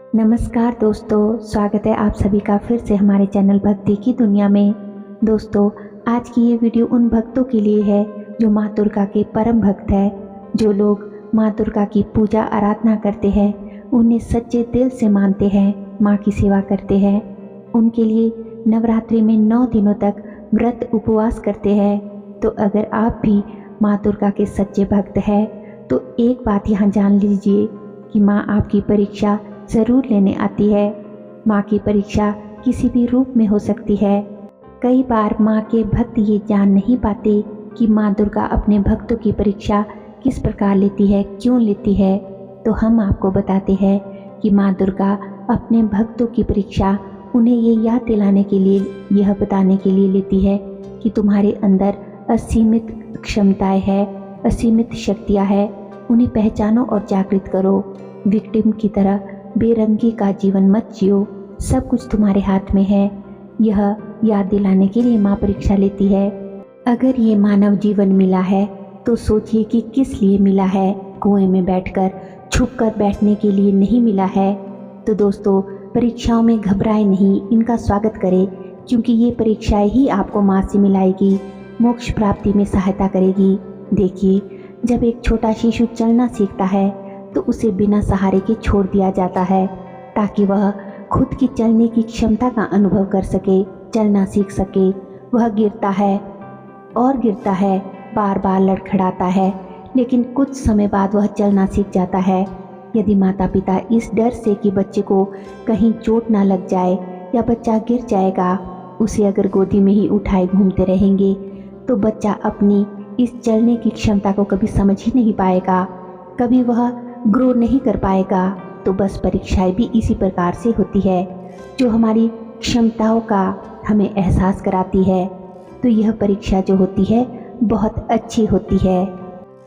नमस्कार दोस्तों, स्वागत है आप सभी का फिर से हमारे चैनल भक्ति की दुनिया में। दोस्तों, आज की ये वीडियो उन भक्तों के लिए है जो माँ दुर्गा के परम भक्त हैं। जो लोग माँ दुर्गा की पूजा आराधना करते हैं, उन्हें सच्चे दिल से मानते हैं, माँ की सेवा करते हैं, उनके लिए नवरात्रि में 9 दिनों तक व्रत उपवास करते हैं। तो अगर आप भी माँ दुर्गा के सच्चे भक्त हैं तो एक बात यहाँ जान लीजिए कि माँ आपकी परीक्षा ज़रूर लेने आती है। माँ की परीक्षा किसी भी रूप में हो सकती है। कई बार माँ के भक्त ये जान नहीं पाते कि माँ दुर्गा अपने भक्तों की परीक्षा किस प्रकार लेती है, क्यों लेती है। तो हम आपको बताते हैं कि माँ दुर्गा अपने भक्तों की परीक्षा उन्हें ये याद दिलाने के लिए, यह बताने के लिए लेती है कि तुम्हारे अंदर असीमित क्षमताएं हैं, असीमित शक्तियाँ हैं, उन्हें पहचानो और जागृत करो। विक्टिम की तरह बेरंगी का जीवन मत जियो, सब कुछ तुम्हारे हाथ में है। यह याद दिलाने के लिए माँ परीक्षा लेती है। अगर ये मानव जीवन मिला है तो सोचिए कि किस लिए मिला है। कुएं में बैठकर छुपकर बैठने के लिए नहीं मिला है। तो दोस्तों, परीक्षाओं में घबराए नहीं, इनका स्वागत करें, क्योंकि ये परीक्षाएं ही आपको माँ से मिलाएगी, मोक्ष प्राप्ति में सहायता करेगी। देखिए, जब एक छोटा शिशु चलना सीखता है तो उसे बिना सहारे के छोड़ दिया जाता है ताकि वह खुद की चलने की क्षमता का अनुभव कर सके, चलना सीख सके। वह गिरता है और गिरता है, बार बार लड़खड़ाता है, लेकिन कुछ समय बाद वह चलना सीख जाता है। यदि माता पिता इस डर से कि बच्चे को कहीं चोट ना लग जाए या बच्चा गिर जाएगा, उसे अगर गोदी में ही उठाए घूमते रहेंगे तो बच्चा अपनी इस चलने की क्षमता को कभी समझ ही नहीं पाएगा, कभी वह ग्रो नहीं कर पाएगा। तो बस परीक्षाएं भी इसी प्रकार से होती है, जो हमारी क्षमताओं का हमें एहसास कराती है। तो यह परीक्षा जो होती है बहुत अच्छी होती है।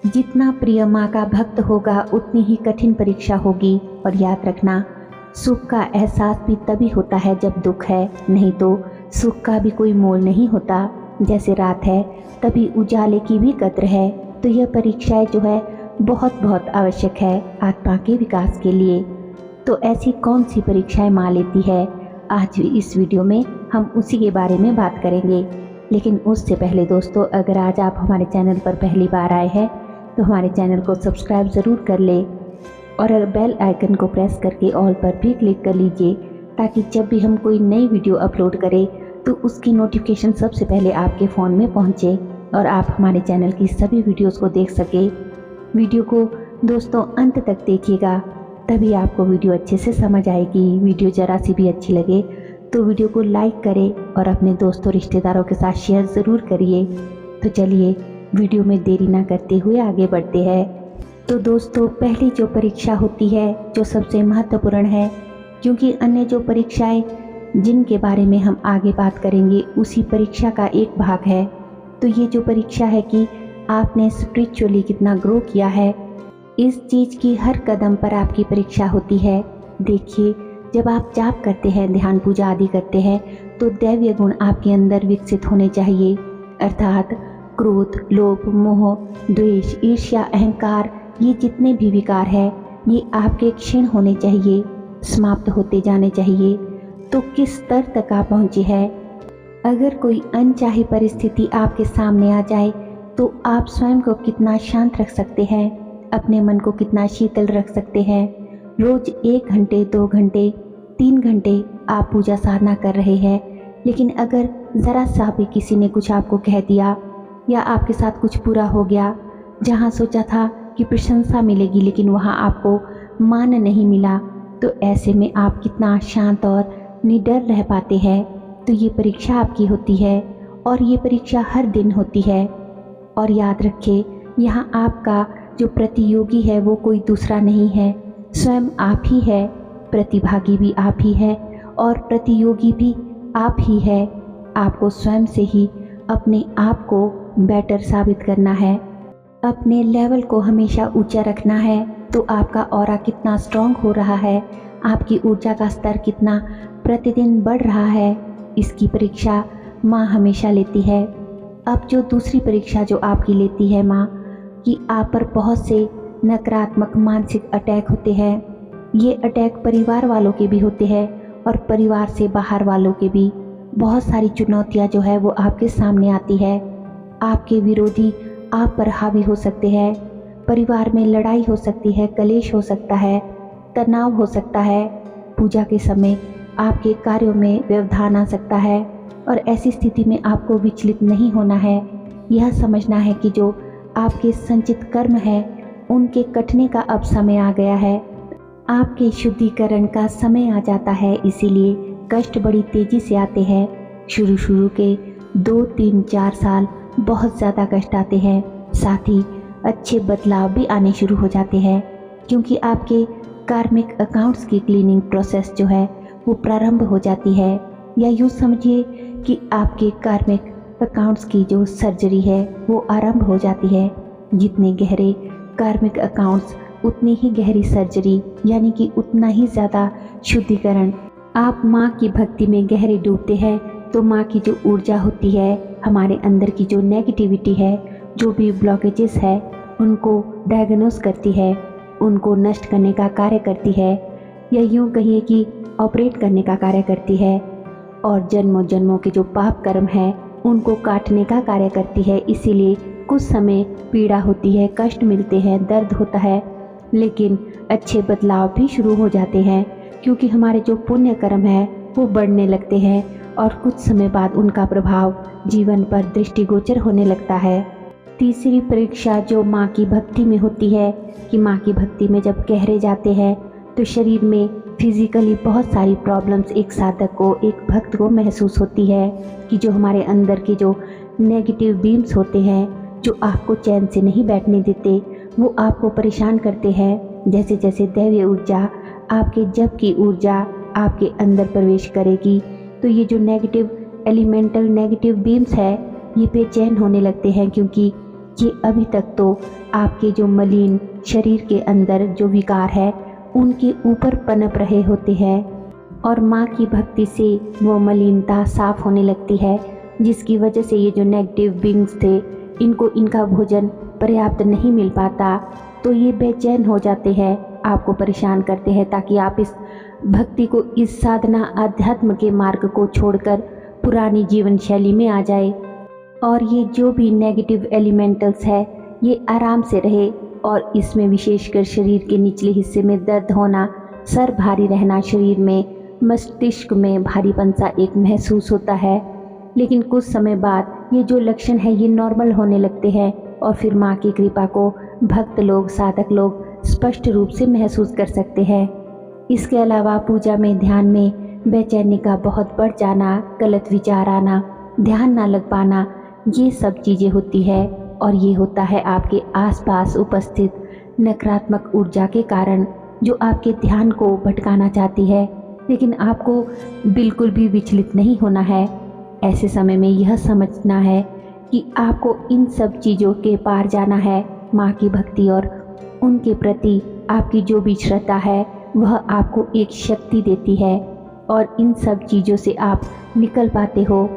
जितना प्रिय माँ का भक्त होगा उतनी ही कठिन परीक्षा होगी। और याद रखना, सुख का एहसास भी तभी होता है जब दुख है, नहीं तो सुख का भी कोई मोल नहीं होता। जैसे रात है तभी उजाले की भी कद्र है। तो यह परीक्षाएं जो है बहुत आवश्यक है आत्मा के विकास के लिए। तो ऐसी कौन सी परीक्षाएं माँ लेती है, आज इस वीडियो में हम उसी के बारे में बात करेंगे। लेकिन उससे पहले दोस्तों, अगर आज आप हमारे चैनल पर पहली बार आए हैं तो हमारे चैनल को सब्सक्राइब ज़रूर कर ले और बेल आइकन को प्रेस करके ऑल पर भी क्लिक कर लीजिए, ताकि जब भी हम कोई नई वीडियो अपलोड करें तो उसकी नोटिफिकेशन सबसे पहले आपके फ़ोन में पहुँचे और आप हमारे चैनल की सभी वीडियोज़ को देख सके। वीडियो को दोस्तों अंत तक देखिएगा, तभी आपको वीडियो अच्छे से समझ आएगी। वीडियो ज़रा सी भी अच्छी लगे तो वीडियो को लाइक करें और अपने दोस्तों रिश्तेदारों के साथ शेयर ज़रूर करिए। तो चलिए वीडियो में देरी ना करते हुए आगे बढ़ते हैं। तो दोस्तों, पहली जो परीक्षा होती है जो सबसे महत्वपूर्ण है, क्योंकि अन्य जो परीक्षाएं जिनके बारे में हम आगे बात करेंगे उसी परीक्षा का एक भाग है। तो ये जो परीक्षा है कि आपने स्पिरिचुअली कितना ग्रो किया है, इस चीज़ की हर कदम पर आपकी परीक्षा होती है। देखिए, जब आप जाप करते हैं, ध्यान पूजा आदि करते हैं, तो दैवीय गुण आपके अंदर विकसित होने चाहिए, अर्थात क्रोध, लोभ, मोह, द्वेष, ईर्ष्या, अहंकार, ये जितने भी विकार हैं ये आपके क्षीण होने चाहिए, समाप्त होते जाने चाहिए। तो किस स्तर तक आप पहुँचे हैं? अगर कोई अनचाही परिस्थिति आपके सामने आ जाए तो आप स्वयं को कितना शांत रख सकते हैं, अपने मन को कितना शीतल रख सकते हैं। रोज 1 घंटे, 2 घंटे, 3 घंटे आप पूजा साधना कर रहे हैं, लेकिन अगर ज़रा सा भी किसी ने कुछ आपको कह दिया या आपके साथ कुछ बुरा हो गया, जहाँ सोचा था कि प्रशंसा मिलेगी लेकिन वहाँ आपको मान नहीं मिला, तो ऐसे में आप कितना शांत और निडर रह पाते हैं। तो ये परीक्षा आपकी होती है और ये परीक्षा हर दिन होती है। और याद रखिए, यहाँ आपका जो प्रतियोगी है वो कोई दूसरा नहीं है, स्वयं आप ही है। प्रतिभागी भी आप ही है और प्रतियोगी भी आप ही है। आपको स्वयं से ही अपने आप को बेटर साबित करना है, अपने लेवल को हमेशा ऊंचा रखना है। तो आपका ऑरा कितना स्ट्रांग हो रहा है, आपकी ऊर्जा का स्तर कितना प्रतिदिन बढ़ रहा है, इसकी परीक्षा माँ हमेशा लेती है। अब जो दूसरी परीक्षा जो आपकी लेती है माँ, कि आप पर बहुत से नकारात्मक मानसिक अटैक होते हैं, ये अटैक परिवार वालों के भी होते हैं और परिवार से बाहर वालों के भी। बहुत सारी चुनौतियां जो है वो आपके सामने आती है। आपके विरोधी आप पर हावी हो सकते हैं। परिवार में लड़ाई हो सकती है, कलेश हो सकता है, तनाव हो सकता है। पूजा के समय आपके कार्यों में व्यवधान आ सकता है और ऐसी स्थिति में आपको विचलित नहीं होना है। यह समझना है कि जो आपके संचित कर्म है उनके कटने का अब समय आ गया है। आपके शुद्धिकरण का समय आ जाता है, इसीलिए कष्ट बड़ी तेजी से आते हैं। शुरू के 2, 3, 4 साल बहुत ज़्यादा कष्ट आते हैं। साथ ही अच्छे बदलाव भी आने शुरू हो जाते हैं, क्योंकि आपके कार्मिक अकाउंट्स की क्लीनिंग प्रोसेस जो है वो प्रारंभ हो जाती है। या यूँ समझिए कि आपके कार्मिक अकाउंट्स की जो सर्जरी है वो आरंभ हो जाती है। जितने गहरे कार्मिक अकाउंट्स उतनी ही गहरी सर्जरी, यानी कि उतना ही ज़्यादा शुद्धिकरण। आप माँ की भक्ति में गहरे डूबते हैं तो माँ की जो ऊर्जा होती है, हमारे अंदर की जो नेगेटिविटी है, जो भी ब्लॉकेजेस है, उनको डायग्नोस करती है, उनको नष्ट करने का कार्य करती है, या यूँ कहिए कि ऑपरेट करने का कार्य करती है। और जन्मों जन्मों के जो पाप कर्म है उनको काटने का कार्य करती है। इसीलिए कुछ समय पीड़ा होती है, कष्ट मिलते हैं, दर्द होता है, लेकिन अच्छे बदलाव भी शुरू हो जाते हैं, क्योंकि हमारे जो पुण्य कर्म है वो बढ़ने लगते हैं और कुछ समय बाद उनका प्रभाव जीवन पर दृष्टिगोचर होने लगता है। तीसरी परीक्षा जो माँ की भक्ति में होती है कि माँ की भक्ति में जब गहरे जाते हैं तो शरीर में फिजिकली बहुत सारी प्रॉब्लम्स एक साधक को, एक भक्त को महसूस होती है कि जो हमारे अंदर के जो नेगेटिव बीम्स होते हैं, जो आपको चैन से नहीं बैठने देते, वो आपको परेशान करते हैं। जैसे जैसे दैवीय ऊर्जा, आपके जप की ऊर्जा आपके अंदर प्रवेश करेगी तो ये जो नेगेटिव एलिमेंटल नेगेटिव बीम्स है ये बेचैन होने लगते हैं, क्योंकि ये अभी तक तो आपके जो मलिन शरीर के अंदर जो विकार है उनके ऊपर पनप रहे होते हैं। और माँ की भक्ति से वो मलिनता साफ होने लगती है, जिसकी वजह से ये जो नेगेटिव बींग्स थे इनको इनका भोजन पर्याप्त नहीं मिल पाता, तो ये बेचैन हो जाते हैं, आपको परेशान करते हैं, ताकि आप इस भक्ति को, इस साधना अध्यात्म के मार्ग को छोड़कर पुरानी जीवन शैली में आ जाए और ये जो भी नेगेटिव एलिमेंटल्स है ये आराम से रहे। और इसमें विशेषकर शरीर के निचले हिस्से में दर्द होना, सर भारी रहना, शरीर में मस्तिष्क में भारीपन सा एक महसूस होता है। लेकिन कुछ समय बाद ये जो लक्षण है ये नॉर्मल होने लगते हैं और फिर माँ की कृपा को भक्त लोग, साधक लोग स्पष्ट रूप से महसूस कर सकते हैं। इसके अलावा पूजा में, ध्यान में बेचैनी का बहुत बढ़ जाना, गलत विचार आना, ध्यान ना लग पाना, ये सब चीज़ें होती है। और ये होता है आपके आसपास उपस्थित नकारात्मक ऊर्जा के कारण, जो आपके ध्यान को भटकाना चाहती है। लेकिन आपको बिल्कुल भी विचलित नहीं होना है। ऐसे समय में यह समझना है कि आपको इन सब चीज़ों के पार जाना है। माँ की भक्ति और उनके प्रति आपकी जो भी श्रद्धा है वह आपको एक शक्ति देती है और इन सब चीज़ों से आप निकल पाते हो।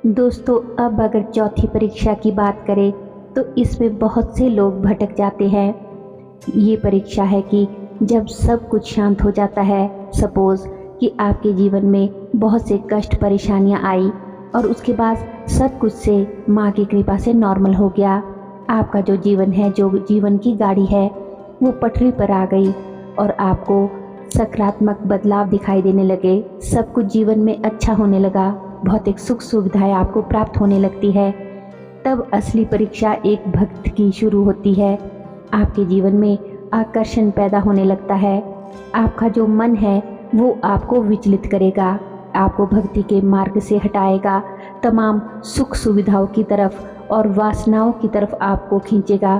दोस्तों, अब अगर चौथी परीक्षा की बात करें तो इसमें बहुत से लोग भटक जाते हैं। ये परीक्षा है कि जब सब कुछ शांत हो जाता है, सपोज़ कि आपके जीवन में बहुत से कष्ट, परेशानियां आई और उसके बाद सब कुछ से माँ की कृपा से नॉर्मल हो गया। आपका जो जीवन है, जो जीवन की गाड़ी है, वो पटरी पर आ गई और आपको सकारात्मक बदलाव दिखाई देने लगे। सब कुछ जीवन में अच्छा होने लगा, भौतिक सुख सुविधाएं आपको प्राप्त होने लगती है। तब असली परीक्षा एक भक्त की शुरू होती है। आपके जीवन में आकर्षण पैदा होने लगता है। आपका जो मन है वो आपको विचलित करेगा, आपको भक्ति के मार्ग से हटाएगा, तमाम सुख सुविधाओं की तरफ और वासनाओं की तरफ आपको खींचेगा,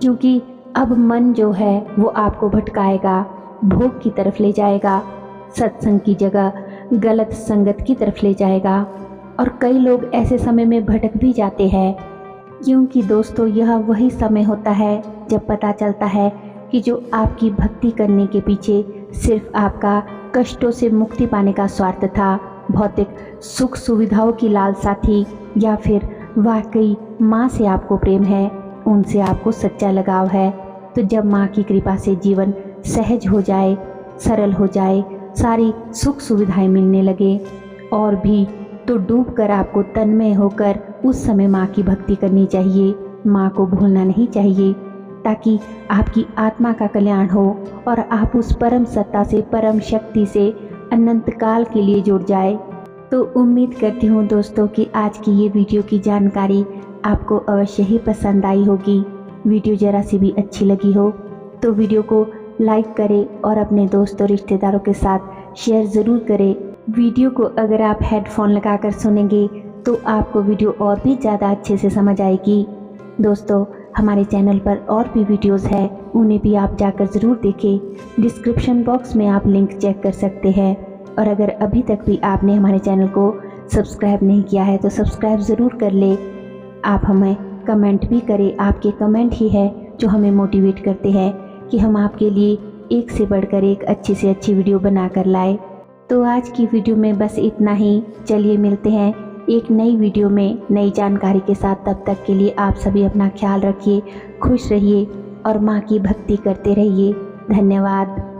क्योंकि अब मन जो है वो आपको भटकाएगा, भोग की तरफ ले जाएगा, सत्संग की जगह गलत संगत की तरफ ले जाएगा। और कई लोग ऐसे समय में भटक भी जाते हैं, क्योंकि दोस्तों यह वही समय होता है जब पता चलता है कि जो आपकी भक्ति करने के पीछे सिर्फ आपका कष्टों से मुक्ति पाने का स्वार्थ था, भौतिक सुख सुविधाओं की लालसा थी, या फिर वाकई माँ से आपको प्रेम है, उनसे आपको सच्चा लगाव है। तो जब माँ की कृपा से जीवन सहज हो जाए, सरल हो जाए, सारी सुख सुविधाएं मिलने लगे, और भी तो डूबकर आपको तन्मय होकर उस समय माँ की भक्ति करनी चाहिए। माँ को भूलना नहीं चाहिए, ताकि आपकी आत्मा का कल्याण हो और आप उस परम सत्ता से, परम शक्ति से अनंत काल के लिए जुड़ जाए। तो उम्मीद करती हूँ दोस्तों कि आज की ये वीडियो की जानकारी आपको अवश्य ही पसंद आई होगी। वीडियो जरा सी भी अच्छी लगी हो तो वीडियो को लाइक करें और अपने दोस्तों रिश्तेदारों के साथ शेयर ज़रूर करें। वीडियो को अगर आप हेडफोन लगाकर सुनेंगे तो आपको वीडियो और भी ज़्यादा अच्छे से समझ आएगी। दोस्तों, हमारे चैनल पर और भी वीडियोस है, उन्हें भी आप जाकर ज़रूर देखें। डिस्क्रिप्शन बॉक्स में आप लिंक चेक कर सकते हैं। और अगर अभी तक भी आपने हमारे चैनल को सब्सक्राइब नहीं किया है तो सब्सक्राइब ज़रूर कर ले। आप हमें कमेंट भी करें, आपके कमेंट ही है जो हमें मोटिवेट करते हैं कि हम आपके लिए एक से बढ़कर एक अच्छी से अच्छी वीडियो बना कर लाए। तो आज की वीडियो में बस इतना ही। चलिए मिलते हैं एक नई वीडियो में नई जानकारी के साथ। तब तक के लिए आप सभी अपना ख्याल रखिए, खुश रहिए और माँ की भक्ति करते रहिए। धन्यवाद।